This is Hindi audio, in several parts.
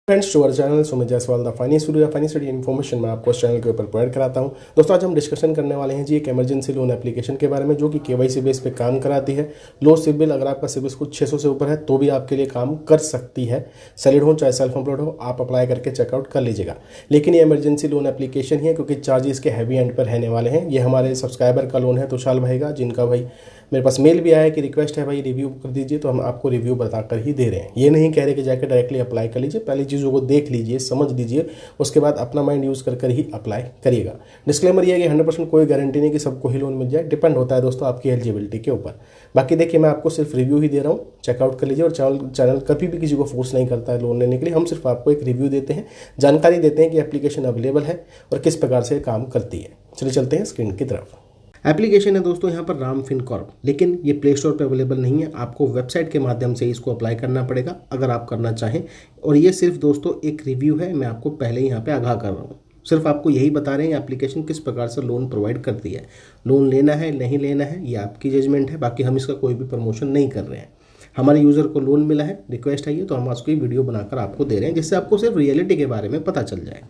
Friends to our channel Sumit Jaiswal the finance study information मैं आपको इस चैनल के ऊपर प्रोवाइड कराता हूं। दोस्तों आज हम डिस्कशन करने वाले हैं जी एक इमरजेंसी लोन एप्लीकेशन के बारे में जो कि केवाईसी बेस पे काम कराती है। लो सिबिल, अगर आपका सिबिल स्कोर 600 से ऊपर है तो भी आपके लिए काम कर सकती है। सैलरीड हो चाहे सेल्फ एम्प्लॉयड हो, आप अप्लाई करके चेकआउट कर लीजिएगा। लेकिन ये इमरजेंसी लोन एप्लीकेशन ही है क्योंकि चार्जेस के हैवी एंड पर रहने वाले हैं। ये हमारे सब्सक्राइबर का लोन है तुषार भाई का, जिनका भाई मेरे पास मेल भी आया है कि रिक्वेस्ट है भाई रिव्यू कर दीजिए, तो हम आपको रिव्यू बताकर ही दे रहे हैं। ये नहीं कह रहे कि जाकर डायरेक्टली अप्लाई कर लीजिए, पहली चीज़ों को देख लीजिए, समझ लीजिए, उसके बाद अपना माइंड यूज़ कर ही अप्लाई करिएगा। डिस्क्लेमर ये है कि 100% कोई गारंटी नहीं कि सबको ही लोन मिल जाए, डिपेंड होता है दोस्तों आपकी एलिजिबिलिटी के ऊपर। बाकी देखिए मैं आपको सिर्फ रिव्यू ही दे रहा हूँ, चेकआउट कर लीजिए। और चैनल कभी भी किसी को फोर्स नहीं करता है लोन लेने के लिए, हम सिर्फ आपको एक रिव्यू देते हैं, जानकारी देते हैं कि एप्लीकेशन अवेलेबल है और किस प्रकार से काम करती है। चलिए चलते हैं स्क्रीन की तरफ। एप्लीकेशन है दोस्तों यहाँ पर राम फिनकॉर्प, लेकिन ये प्ले स्टोर पे अवेलेबल नहीं है। आपको वेबसाइट के माध्यम से इसको अप्लाई करना पड़ेगा अगर आप करना चाहें। और ये सिर्फ दोस्तों एक रिव्यू है, मैं आपको पहले ही यहाँ पे आगाह कर रहा हूँ। सिर्फ आपको यही बता रहे हैं एप्लीकेशन किस प्रकार से लोन प्रोवाइड करती है। लोन लेना है नहीं लेना है ये आपकी जजमेंट है, बाकी हम इसका कोई भी प्रमोशन नहीं कर रहे हैं। हमारे यूज़र को लोन मिला है, रिक्वेस्ट आई है, तो हम उसको ये वीडियो बनाकर आपको दे रहे हैं जिससे आपको सिर्फ रियलिटी के बारे में पता चल जाए।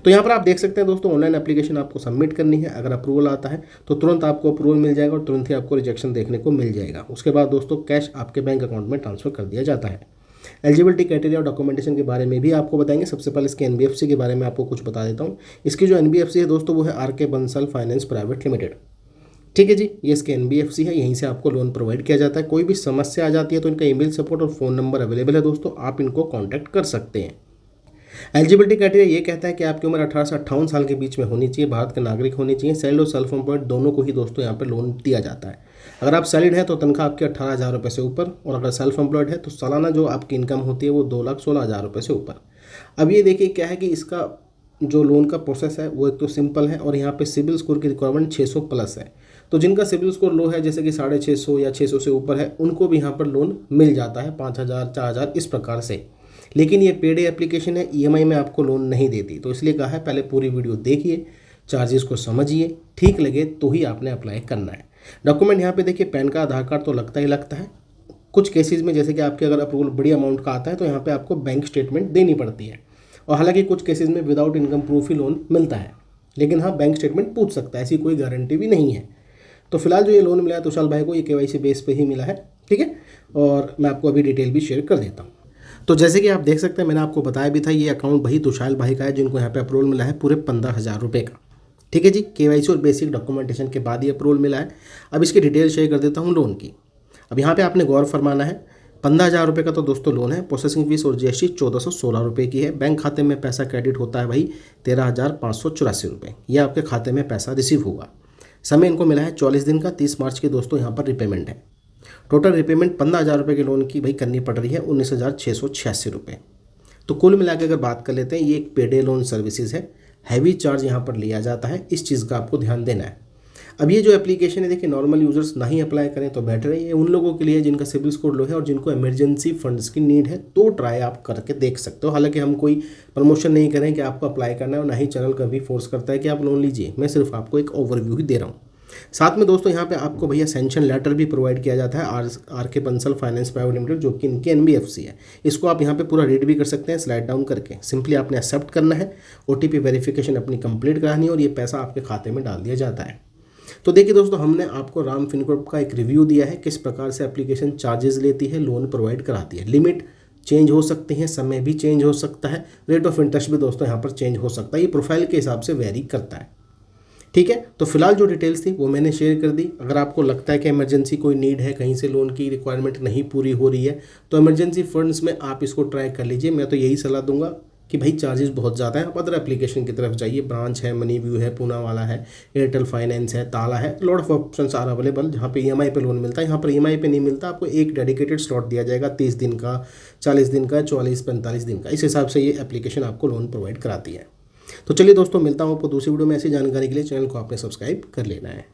तो यहाँ पर आप देख सकते हैं दोस्तों, ऑनलाइन एप्लीकेशन आपको सबमिट करनी है। अगर अप्रूवल आता है तो तुरंत आपको अप्रूवल मिल जाएगा और तुरंत ही आपको रिजेक्शन देखने को मिल जाएगा। उसके बाद दोस्तों कैश आपके बैंक अकाउंट में ट्रांसफर कर दिया जाता है। एलिजिबिलिटी क्राइटेरिया और डॉक्यूमेंटेशन के बारे में भी आपको बताएंगे। सबसे पहले इसके एनबीएफसी के बारे में आपको कुछ बता देता हूँ। इसकी जो एनबीएफसी है दोस्तों वो है R K. Bansal finance private limited. ठीक है जी, ये इसके एनबीएफसी है, यहीं से आपको लोन प्रोवाइड किया जाता है। कोई भी समस्या आ जाती है तो इनका ईमेल सपोर्ट और फ़ोन नंबर अवेलेबल है दोस्तों, आप इनको कॉन्टैक्ट कर सकते हैं। एलिजिबिलिटी क्राइटेरिया ये कहता है कि आपकी उम्र 18 से 58 साल के बीच में होनी चाहिए, भारत के नागरिक होने चाहिए। सैलरी और सेल्फ एम्प्लॉयड दोनों को ही दोस्तों यहाँ पर लोन दिया जाता है। अगर आप सैलरीड हैं तो तनख्वाह आपकी 18,000 रुपये से ऊपर, और अगर सेल्फ एम्प्लॉयड है तो सालाना जो आपकी इनकम होती है वो 2,16,000 रुपये से ऊपर। अब ये देखिए क्या है कि इसका जो लोन का प्रोसेस है वो एक तो सिंपल है, और यहाँ पे सिबिल स्कोर की रिक्वायरमेंट 600 प्लस है। तो जिनका सिबिल स्कोर लो है, जैसे कि 650 या 600 से ऊपर है, उनको भी यहाँ पर लोन मिल जाता है 5,000 4,000 इस प्रकार से। लेकिन ये पेड एप्लीकेशन है, ईएमआई में आपको लोन नहीं देती, तो इसलिए कहा है पहले पूरी वीडियो देखिए, चार्जेस को समझिए, ठीक लगे तो ही आपने अप्लाई करना है। डॉक्यूमेंट यहाँ पे देखिए पैन कार्ड, आधार कार्ड तो लगता ही लगता है। कुछ केसेस में जैसे कि आपके अगर अप्रूवल बड़ी अमाउंट का आता है तो यहाँ पे आपको बैंक स्टेटमेंट देनी पड़ती है, और हालांकि कुछ केसेस में विदाउट इनकम प्रूफ ही लोन मिलता है, लेकिन हाँ बैंक स्टेटमेंट पूछ सकता है, ऐसी कोई गारंटी भी नहीं है। तो फिलहाल जो ये लोन मिला है तुषार भाई को, ये केवाईसी बेस पे ही मिला है, ठीक है। और मैं आपको अभी डिटेल भी शेयर कर देता हूँ। तो जैसे कि आप देख सकते हैं, मैंने आपको बताया भी था, ये अकाउंट भाई तुषार भाई का है, जिनको यहाँ पे अप्रूवल मिला है पूरे 15,000 रुपये का। ठीक है जी, केवाईसी और बेसिक डॉक्यूमेंटेशन के बाद ही अप्रूवल मिला है। अब इसकी डिटेल शेयर कर देता हूँ लोन की। अब यहाँ पे आपने गौर फरमाना है, 15,000 रुपये का तो दोस्तों लोन है। प्रोसेसिंग फीस और जीएसटी 1,416 रुपये की है। बैंक खाते में पैसा क्रेडिट होता है भाई 13,584 रुपये, ये आपके खाते में पैसा रिसीव होगा। समय इनको मिला है 40 दिन का, 30 मार्च की दोस्तों यहाँ पर रिपेमेंट है। टोटल रिपेमेंट 15,000 रुपये के लोन की भाई करनी पड़ रही है 19,686 रुपये। तो कुल मिला के अगर बात कर लेते हैं, ये एक पेडे लोन सर्विसेज है, हैवी चार्ज यहाँ पर लिया जाता है, इस चीज़ का आपको ध्यान देना है। अब ये जो एप्लीकेशन है देखिए, नॉर्मल यूजर्स नहीं अप्लाई करें तो बेटर है। ये उन लोगों के लिए जिनका सिबिल स्कोर लो है और जिनको इमरजेंसी फंड्स की नीड है, तो ट्राई आप करके देख सकते हो। हालांकि हम कोई प्रमोशन नहीं करें कि आपको अप्लाई करना है, और ना ही चैनल कभी फोर्स करता है कि आप लोन लीजिए। मैं सिर्फ आपको एक ओवरव्यू ही दे रहा हूँ। साथ में दोस्तों यहाँ पे आपको भैया सैंक्शन लेटर भी प्रोवाइड किया जाता है R K. Bansal finance private limited, जो कि इनकी एनबीएफसी है। इसको आप यहाँ पे पूरा रीड भी कर सकते हैं स्लाइड डाउन करके। सिंपली आपने एक्सेप्ट करना है, ओटीपी वेरिफिकेशन अपनी कंप्लीट करानी है, और ये पैसा आपके खाते में डाल दिया जाता है। तो देखिए दोस्तों, हमने आपको राम फिनकॉर्प का एक रिव्यू दिया है, किस प्रकार से एप्लीकेशन चार्जेस लेती है, लोन प्रोवाइड कराती है। लिमिट चेंज हो सकती है, समय भी चेंज हो सकता है, रेट ऑफ इंटरेस्ट भी दोस्तों यहाँ पर चेंज हो सकता है। ये प्रोफाइल के हिसाब से वेरी करता है, ठीक है। तो फिलहाल जो डिटेल्स थी वो मैंने शेयर कर दी। अगर आपको लगता है कि इमरजेंसी कोई नीड है, कहीं से लोन की रिक्वायरमेंट नहीं पूरी हो रही है, तो इमरजेंसी फंड्स में आप इसको ट्राई कर लीजिए। मैं तो यही सलाह दूंगा कि भाई चार्जेस बहुत ज़्यादा है, आप अदर एप्लीकेशन की तरफ जाइए। ब्रांच है, मनी व्यू है, पूना वाला है, एयरटेल फाइनेंस है, ताला है, lot of options are available जहाँ पे ईएमआई पे लोन मिलता है। यहाँ पर ईएमआई पे नहीं मिलता, आपको एक डेडिकेटेड स्लॉट दिया जाएगा, 30 दिन का, 40 दिन का, 44-45 दिन का। इस हिसाब से ये एप्लीकेशन आपको लोन प्रोवाइड कराती है। तो चलिए दोस्तों, मिलता हूँ आपको दूसरी वीडियो में। ऐसी जानकारी के लिए चैनल को आपने सब्सक्राइब कर लेना है।